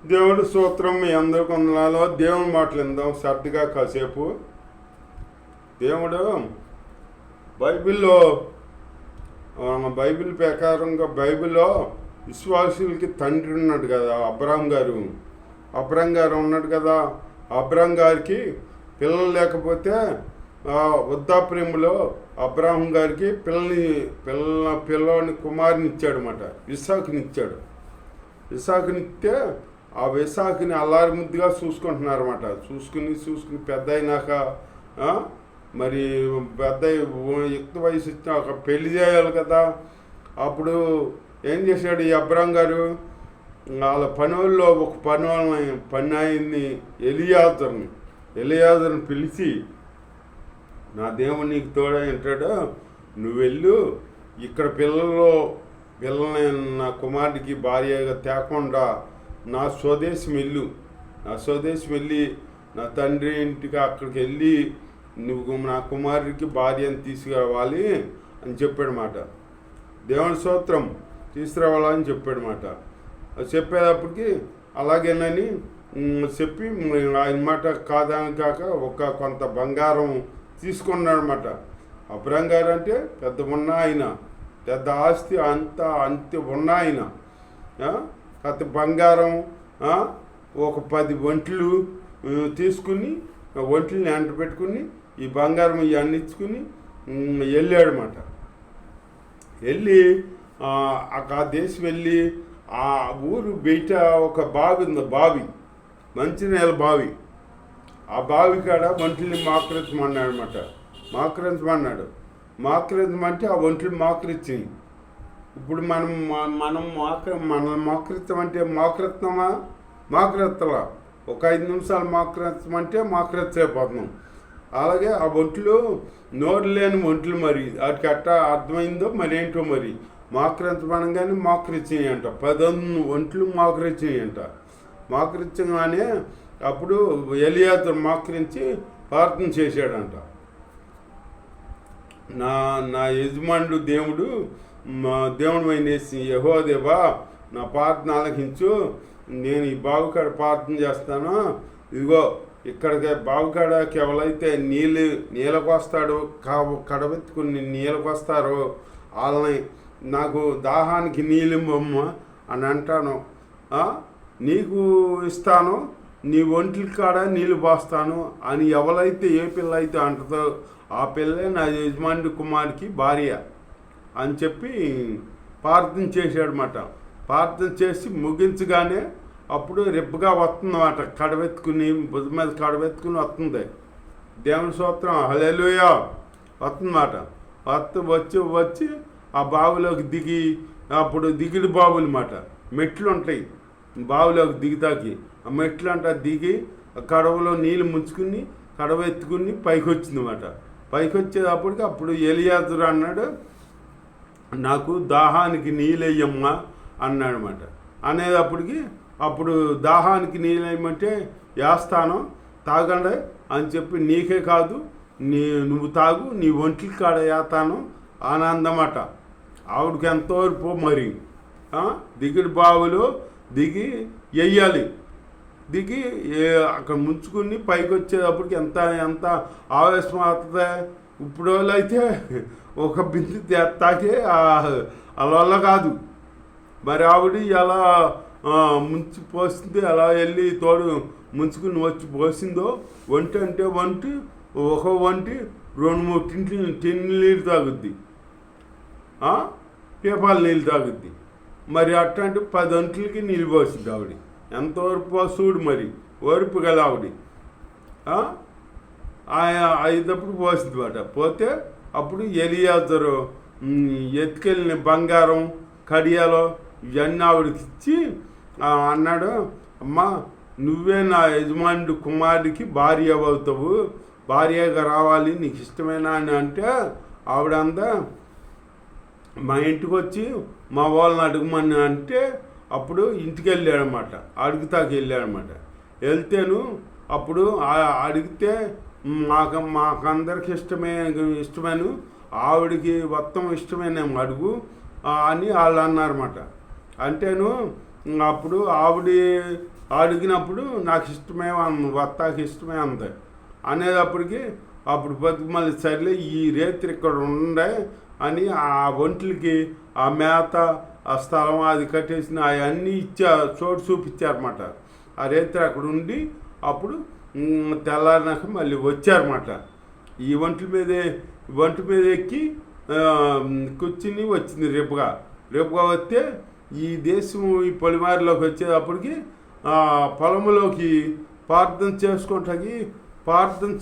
దేవుడి సూత్రం మీ అందరి కొందనాలో దేవుని మాటలు విందాం శ్రద్ధగా కాసేపు. దేవుడు బైబిల్లో బైబిల్ ప్రకారంగా బైబిల్లో విశ్వాసులకి తండ్రి ఉన్నాడు కదా, అబ్రాహం గారు ఉన్నాడు కదా. అబ్రాహం గారికి పిల్లలు లేకపోతే వృద్ధాప్రేమలో అబ్రాహం గారికి పిల్లని కుమారుని ఇచ్చాడనమాట. ఇసాకునిస్తే ఆ ఇసాకుని అల్లారి ముద్దుగా చూసుకుంటున్నారన్నమాట. చూసుకుని పెద్ద అయినాక మరి పెద్ద యుక్త వయసు ఇచ్చిన ఒక పెళ్లి చేయాలి కదా. అప్పుడు ఏం చేశాడు ఈ అబ్రాహం గారు, వాళ్ళ పనుల్లో ఒక పని ఆయన్ని ఎలియాజర్ని పిలిచి, నా దేవుడు నీకు తోడై ఉంటాడు, నువ్వు వెళ్ళు, ఇక్కడ పిల్లల్ని నా కుమారుడికి భార్యగా తేకుండా నా స్వదేశం వెళ్ళి నా తండ్రి ఇంటికి అక్కడికి వెళ్ళి నువ్వు నా కుమారుడికి భార్యను తీసుకురావాలి అని చెప్పాడన్నమాట. దేవుని స్తోత్రం, తీసుకురావాలని చెప్పాడన్నమాట. చెప్పేటప్పటికి అలాగేనని చెప్పి ఆయన మాట కాదని కాక కొంత బంగారం తీసుకున్నాడనమాట. అబ్రాహం గారు అంటే పెద్ద ఆస్తి అంత ఉన్న ఆయన కొత్త బంగారం ఒక 10 ఒంట్లు తీసుకుని ఒంట్లని ఎంట పెట్టుకుని ఈ బంగారం ఇవన్నీ ఇచ్చుకుని వెళ్ళాడనమాట. వెళ్ళి ఆ దేశం వెళ్ళి ఆ ఊరు బయట ఒక బావి ఉంది, మంచినీళ్ళ బావి. ఆ బావి కాడ ఒంట్లని మాకరించమంటే ఆ ఒంట్లు మాకరించాయి. ఇప్పుడు మనం మోకరిస్తామంటే మాకరెత్తలా, ఒక 5 నిమిషాలు మాకరించమంటే మాకరెత్తైపోతున్నాం. అలాగే ఆ ఒంట్లు నోరు లేని ఒంట్లు, మరి వాటికి అట్టా అర్థమైందో మరి ఏంటో, మరి మాకరించమనగానే మాకరించినాయి అంట. 10 ఒంట్లు మాకరించినాయి అంట. మాకరించగానే అప్పుడు ఎలియాజరు మాకరించి ప్రార్థన చేశాడంట. నా యజమానుడు దేవుడు అయినేసి, యెహోవా దేవా నా ప్రార్థన ఆలకించు, నేను ఈ బావికాడ ప్రార్థన చేస్తాను. ఇదిగో ఇక్కడికి బావికాడకి ఎవరైతే నీళ్ళకు వస్తాడో కడబెత్తుకుని నీళ్ళకు వస్తారో వాళ్ళని నాకు దాహానికి నీళ్ళిమ్మమ్మ అని అంటాను, నీకు ఇస్తాను, నీ ఒంట్ల కాడ నీళ్ళు పోస్తాను అని ఎవరైతే ఏ పిల్ల అయితే అంటుందో ఆ పిల్లే నా యజమానుడి కుమారుడికి భార్య అని చెప్పి ప్రార్థన చేశాడనమాట. ప్రార్థన చేసి ముగించగానే అప్పుడు రెప్పగా వస్తుందన్నమాట. భుజం మీద కడబెత్తుకుని వస్తుంది. దేవుని స్తోత్రం, హల్లెలూయా వస్తుందన్నమాట. వచ్చి ఆ బావిలోకి దిగి, అప్పుడు దిగిడి బావులు అన్నమాట, మెట్లు ఉంటాయి బావిలోకి దిగుతాకి. ఆ మెట్లు అంట దిగి కడవలో నీళ్ళు ముంచుకుని కడవ ఎత్తుకుని పైకి వచ్చిందన్నమాట. పైకి వచ్చేటప్పటికి అప్పుడు ఎలియాజరు అన్నాడు, నాకు దాహానికి నీళ్ళేయమ్మా అన్నాడనమాట. అనేటప్పటికి అప్పుడు దాహానికి నీళ్ళేయమంటే వేస్తాను, తాగండి అని చెప్పి, నీకే కాదు నువ్వు తాగు, నీ ఒంట్ల కాడ వేస్తాను ఆనందమాట. ఆవిడకి ఎంతవరకు మరి దిగిడి బావిలో దిగి వెయ్యాలి. దిగి అక్కడ ముంచుకుని పైకి వచ్చేటప్పటికి ఎంత ఆవేశం అవుతుంది. ఇప్పుడు అయితే ఒక బిందు తెత్తాకే అలా కాదు. మరి ఆవిడ ఎలా ముంచి పోసింది, అలా వెళ్ళి తోడు ముంచుకుని వచ్చి పోసిందో, ఒంటి అంటే ఒక ఒంటి 2-3 టిన్నుల నీళ్ళు తాగుద్ది, పేపాల నీళ్ళు తాగుద్ది. మరి అట్లాంటి 10 ఒంట్లకి నీళ్ళు పోసింది ఆవిడ. ఎంతవరకు చూడు, మరి ఓర్పు కదా ఆవిడ. అయినప్పుడు పోసింది మాట. పోతే అప్పుడు ఎలియాజరు ఎత్తుకెళ్ళిన బంగారం కడియాలో ఇవన్నీ ఆవిడకి ఇచ్చి అన్నాడు, అమ్మా నువ్వే నా యజమానుడి కుమారుడికి భార్య అవుతావు, భార్యగా రావాలి, నీకు ఇష్టమేనా అని అంటే, ఆవిడంతా మా ఇంటికి వచ్చి మా వాళ్ళని అడుగుమని అంటే, అప్పుడు ఇంటికి వెళ్ళాడనమాట, వెళ్ళాడనమాట. వెళ్తేను అప్పుడు అడిగితే మాకందరికి ఇష్టమేను, ఆవిడికి మొత్తం ఇష్టమేనేమో అడుగు అని వాళ్ళు అన్నారన్నమాట. అంటేను అప్పుడు ఆవిడ అడిగినప్పుడు నాకు ఇష్టమే వత్తాకి ఇష్టమే అంది అనేటప్పటికి అప్పుడు బతుకు మళ్ళీ సర్లే ఈ రేత్రి ఇక్కడ ఉండే అని ఆ ఒంట్లకి ఆ మేత ఆ స్థలం అది కట్టేసిన అవన్నీ చోటు చూపించారన్నమాట. ఆ రేత్రి అక్కడ ఉండి అప్పుడు తెల్లారినాక మళ్ళీ వచ్చారన్నమాట. ఈ ఒంటి మీద ఎక్కి కూర్చుని వచ్చింది రేపుగా వస్తే ఈ దేశం ఈ పొలిమారిలోకి వచ్చేటప్పటికి పొలంలోకి ప్రార్థన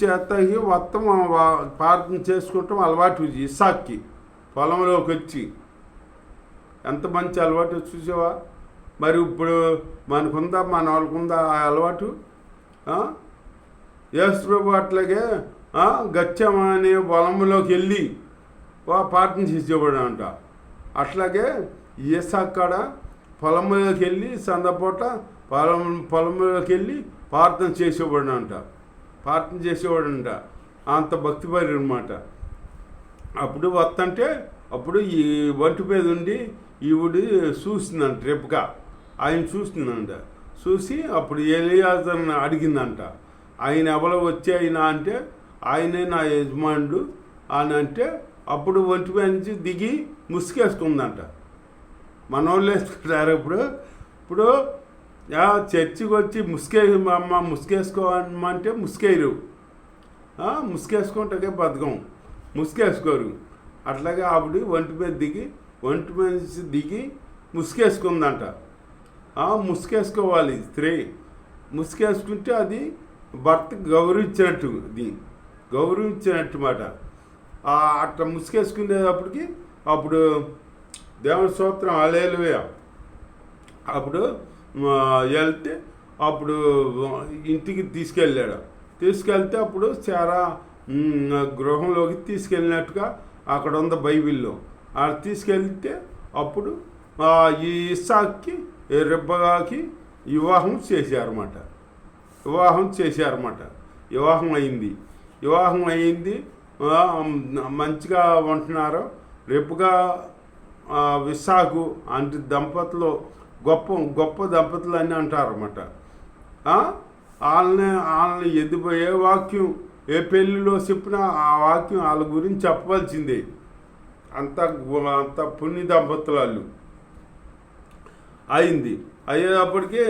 చేస్తాకి మొత్తం ప్రార్థన చేసుకుంటాం అలవాటు ఇస్సాక్కి. పొలంలోకి వచ్చి ఎంత మంచి అలవాటు చూసావా? మరి ఇప్పుడు మనకుందా, మన వాళ్ళకుందా ఆ అలవాటు? యేసు ప్రభు అట్లాగే గచ్చమనే పొలంలోకి వెళ్ళి ప్రార్థన చేసేవాడు అంట. అట్లాగే ఇస్సాకు కాడ పొలంలోకి వెళ్ళి సందపూట పొలంలోకి వెళ్ళి ప్రార్థన చేసేవాడంట. అంత భక్తిపరి అనమాట. అప్పుడు వస్తుంటే అప్పుడు ఈ ఒంటి మీద ఉండి ఈవిడి చూసిందంట రేపుగా. ఆయన చూస్తుందంట. చూసి అప్పుడు ఎలియాజర్ని అడిగిందంట, ఆయన ఎవరో వచ్చాయినా అంటే ఆయనే నా యజమానుడు అని అంటే అప్పుడు ఒంటి మీద నుంచి దిగి ముసుగేసుకుందంట. మనోళ్ళు వేసుకుంటారు ఇప్పుడు చర్చికి వచ్చి ముసుగేసుకోమంటే ముసుకేయరు, ముసుగేసుకుంటే బతకం, ముసుగేసుకోరు. అట్లాగే ఆవిడ ఒంటి మీద నుంచి దిగి ముసుగేసుకుందంట. ముసుగేసుకోవాలి స్త్రీ. ముసుగేసుకుంటే అది భర్త గౌరవించినట్టు మాట. అట్లా ముసుగేసుకునేటప్పటికి అప్పుడు దేవుని స్తోత్రం హల్లెలూయా. అప్పుడు వెళ్తే అప్పుడు ఇంటికి తీసుకెళ్తే అప్పుడు చాలా గృహంలోకి తీసుకెళ్ళినట్టుగా అక్కడ ఉంది బైబిల్లో. అక్కడ తీసుకెళ్తే అప్పుడు ఈ ఇస్సాకుకి రెబ్బగాకి వివాహం చేశారన్నమాట. వివాహం అయింది. మంచిగా ఉంటున్నారు. రెబ్బగా ఇస్సాకు అంటే దంపతులు గొప్ప దంపతులు అని అంటారన్నమాట. వాళ్ళని ఎదిపోయే వాక్యం ఏ పెళ్ళిలో చెప్పినా ఆ వాక్యం వాళ్ళ గురించి చెప్పవలసిందే. అంత పుణ్య దంపతులు వాళ్ళు అయ్యేటప్పటికి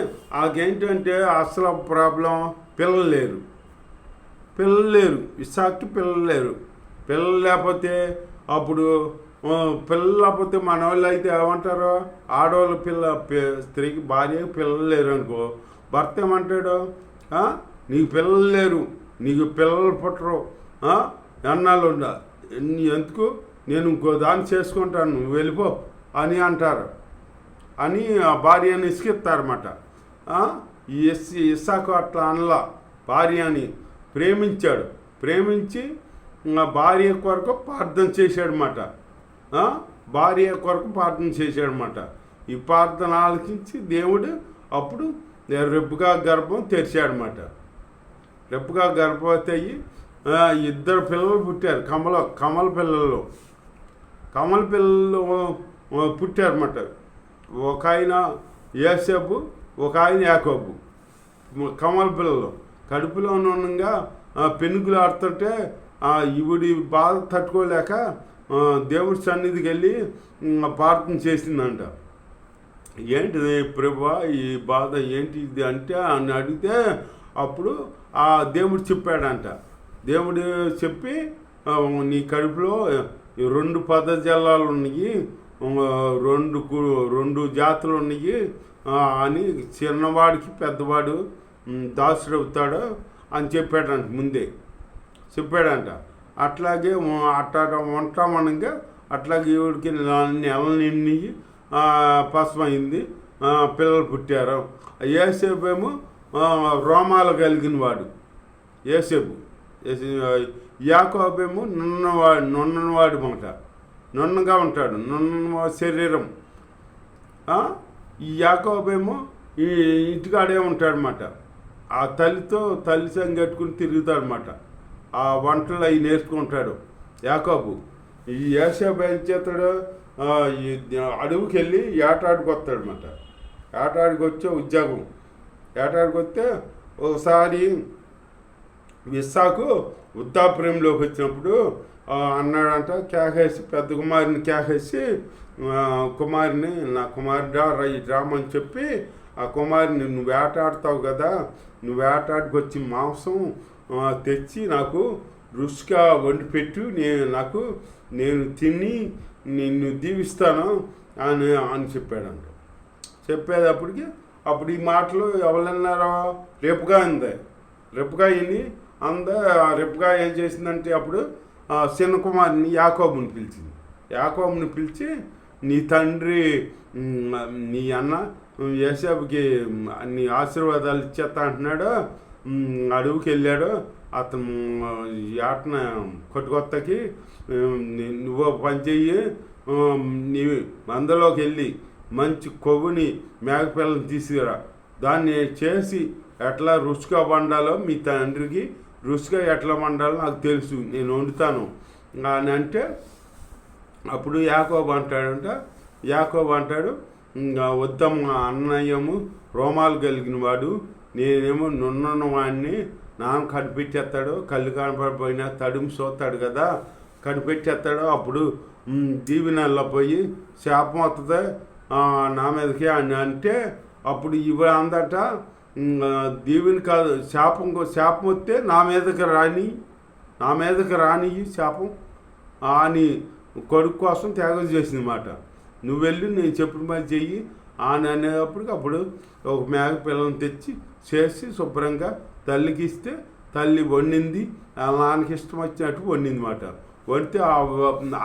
ఆకేంటంటే అసలు ప్రాబ్లం పిల్లలు లేరు. ఇస్సాకుకి పిల్లలు లేకపోతే అప్పుడు పిల్లలు లేకపోతే మన వాళ్ళు అయితే ఏమంటారు, ఆడవాళ్ళు స్త్రీకి భార్యకి పిల్లలు లేరు అనుకో, భర్త ఏమంటాడు, నీకు పిల్లలు లేరు, నీకు పిల్లలు పుట్టరు, ఎన్నాళ్ళు ఎందుకు నేను ఇంకో దాన్ని చేసుకుంటాను, నువ్వు వెళ్ళిపో అని అంటారు అని ఆ భార్యని ఇసుకిస్తారన్నమాట. ఈ ఇస్సాకు అట్లా అనలా, భార్యని ప్రేమించి భార్య కొరకు ప్రార్థన చేశాడనమాట. ఈ ప్రార్థన ఆలకించి దేవుడు అప్పుడు రెబ్బగా గర్భం తెరిచాడనమాట. రెబ్బగా గర్భవతి అయ్యి 2 పిల్లలు పుట్టారు. కమల పిల్లలు పుట్టారన్నమాట. ఒక ఆయన యోసేపు, ఒక ఆయన యాకోబు. కమల పిల్లలు కడుపులో ఉండగా పెనుగులు ఆడుతుంటే ఈవిడి బాధ తట్టుకోలేక దేవుడి సన్నిధికి వెళ్ళి ప్రార్థన చేసిందంట. ఏంటిది ప్రభువా ఈ బాధ ఏంటిది అంటే అని అడిగితే అప్పుడు ఆ దేవుడు చెప్పాడంట. దేవుడు చెప్పి నీ కడుపులో 2 పదజల్లాలు ఉన్నాయి, 2 జాతులు ఉన్నాయి అని చిన్నవాడికి పెద్దవాడు దాసుడు అవుతాడు అని చెప్పాడంట. అట్లాగే అట్లా ఉంటామనగా అట్లాగే ఈవిడికి నెల నిండి పసమైంది, పిల్లలు పుట్టారు. యోసేపు ఏమో రోమాలు కలిగిన వాడు యోసేపు. యాకోబు ఏమో నున్నవాడు మాట, నున్నగా ఉంటాడు, నున్న శరీరం. ఈ యాకోబు ఏమో ఈ ఇంటికాడే ఉంటాడనమాట. ఆ తల్లి సంగ కట్టుకుని తిరుగుతాడనమాట. ఆ వంటలు అవి నేర్చుకుంటాడు యాకోబు. ఈ యోసేపు ఏం చేస్తాడు, ఈ అడవికి వెళ్ళి ఏటాడికి వస్తాడనమాట. ఏటాడికి వచ్చే ఉద్యోగం వేటాడికి వస్తే ఒకసారి విశాఖకు వృద్ధాప్యంలోకి వచ్చినప్పుడు అన్నాడంట, కేకేసి పెద్ద కుమారుని కేకేసి కుమారుని, నా కుమారుడా రామని చెప్పి ఆ కుమారుని, నువ్వు వేటాడుతావు కదా, నువ్వు వేటాడికి వచ్చి మాంసం తెచ్చి నాకు రుచిగా వండి పెట్టు, నేను తిని నిన్ను దీవిస్తాను అని చెప్పాడంట. చెప్పేటప్పటికి అప్పుడు ఈ మాటలు ఎవరన్నారో రేపుగా ఉంది. రేపుగా విని రేపుగా ఏం చేసిందంటే అప్పుడు చిన్న కుమారుని యాకోబుని పిలిచింది. యాకోబుని పిలిచి, నీ తండ్రి నీ అన్న యేసేపుకి నీ ఆశీర్వాదాలు ఇచ్చేస్తా అంటున్నాడు, అడవికి వెళ్ళాడు, అతను యాటన కొట్టుకొత్తకి నువ్వు పని చెయ్యి, నీ మందలోకి వెళ్ళి మంచి కొవ్వుని మేకపిల్లని తీసుకురా, దాన్ని చేసి ఎట్లా రుచిగా వండాలో మీ తండ్రికి రుచిగా ఎట్లా వండాలో నాకు తెలుసు, నేను వండుతాను అని అంటే అప్పుడు యాకోబు అంటాడు, వద్దమ్మా అన్నయ్యము రోమాలు కలిగిన వాడు, నేనేమో నున్న వాడిని నాన్న కనిపెట్టేస్తాడు, కళ్ళు కనపడిపోయినా తడుము సోతాడు కదా, కనిపెట్టేస్తాడు, అప్పుడు దీవెనల్లో పోయి శాపం వస్తుంది నా మీదకి అని అంటే అప్పుడు ఇవి అందట దీవెని కాదు శాపం వస్తే నా మీదకి రాని శాపం అని కొడుకు కోసం త్యాగం చేసింది మాట. నువ్వు వెళ్ళి నేను చెప్పిన పని చెయ్యి అని అనేటప్పటికి అప్పుడు ఒక మేక పిల్లని తెచ్చి చేసి శుభ్రంగా తల్లికి ఇస్తే తల్లి వండింది, ఆ నాన్నకి ఇష్టం వచ్చినట్టు వండింది మాట. వండితే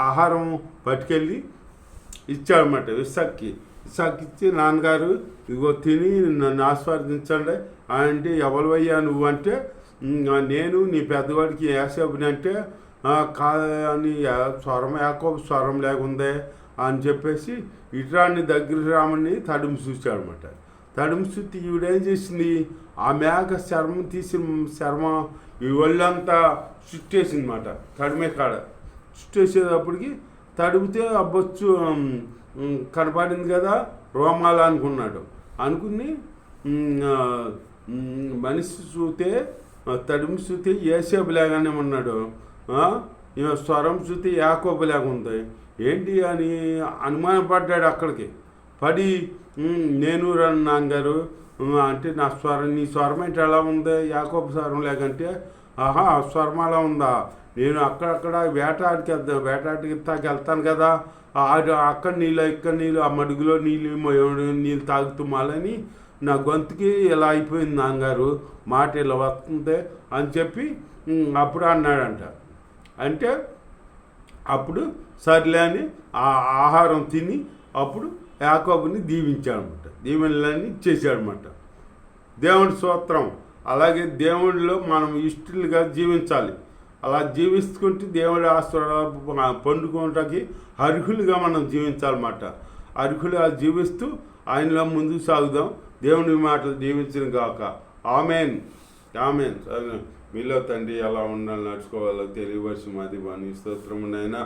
ఆహారం పట్టుకెళ్ళి ఇచ్చాడనమాట ఇస్సాక్కి ఇచ్చి, నాన్నగారు ఇగో తిని నన్ను ఆస్వాదించండి అంటే, ఎవరివయ్యా నువ్వు అంటే, నేను నీ పెద్దవాడికి యేసేపుని అంటే, కానీ యాకోబు స్వరం లేకుందే అని చెప్పేసి ఇట్రాన్ని దగ్గర రామని తడుము చూశాడనమాట. తడుము చూసి ఈవిడేం చేసింది, ఆ మేక చర్మం చర్మం ఈ ఒళ్ళంతా చుట్టేసింది మాట. తడిమే కాడ చుట్టేసేటప్పటికి తడిపితే అబ్బొచ్చు కనపడింది కదా రోమాలు అనుకుని మనిషి చూస్తే తడిమి చూస్తే యేసేపు లాగానే ఉన్నాడు, స్వరం చూస్తే యాకోబు లాగా ఉంది ఏంటి అని అనుమానపడ్డాడు. అక్కడికి పడి నేను రన్ నాన్నగారు అంటే నీ స్వరం ఏంటి ఎలా ఉంది, యాకోబు స్వరం లేకంటే ఆహా స్వరం అలా ఉందా, నేను అక్కడక్కడ వేటాడికి వెళ్తాను కదా, అక్కడ నీళ్ళు ఇక్కడ నీళ్ళు ఆ మడుగులో నీళ్ళు తాగుతూ మాలని నా గొంతుకి ఇలా అయిపోయింది నాన్నగారు, మాట ఇలా వస్తుంది అని చెప్పి అప్పుడు అన్నాడంట. అంటే అప్పుడు సర్లే అని ఆ ఆహారం తిని అప్పుడు యాకోబుని దీవించాడనమాట. దీవెనలన్నీ ఇచ్చేసాడనమాట. దేవుడి స్తోత్రం. అలాగే దేవుడిలో మనం ఇష్టలుగా జీవించాలి. అలా జీవించుకుంటే దేవుడి ఆశీర్వాదాలు పొందుకోవటానికి అర్హులుగా మనం జీవించాలన్నమాట. అర్హులుగా జీవిస్తూ ఆయనలో ముందుకు సాగుదాం. దేవుని మాటలు జీవించిన గాక. ఆమెన్. మీలో తండ్రి ఎలా ఉండాలి నడుచుకోవాలో తెలియవలసి మాది బాని స్తోత్రము నైనా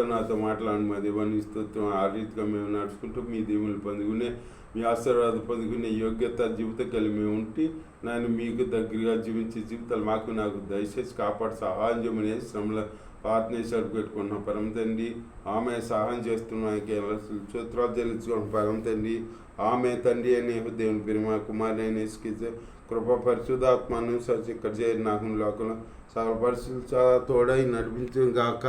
నాతో మాట్లాడిన మాది బాని స్తోత్రం. ఆ రీతిగా మేము నడుచుకుంటూ మీ దీవులు పొందుకునే మీ ఆశీర్వాదం పొందుకునే యోగ్యత జీవితం కలిగి మేము ఉంటే నేను మీకు దగ్గరగా జీవించే జీవితాలు నాకు దయచేసి కాపాడు సహాయం చేయమని శ్రమలో ప్రార్థనేశ్వరు పెట్టుకున్నాం పరమ తండ్రి. ఆమె సహాయం చేస్తున్నాయి సూత్రాలు చెల్లించుకున్నాం పరమ తండ్రి. ఆమె తండ్రి అనే దేవుని ప్రేమ కుమారి అనే కృప పరిశుద్ధాత్మను సచి ఇక్కడ చేరి నాకు లోకంలో సకల పరిస్థితులు చాలా తోడై నడిపించుగాక.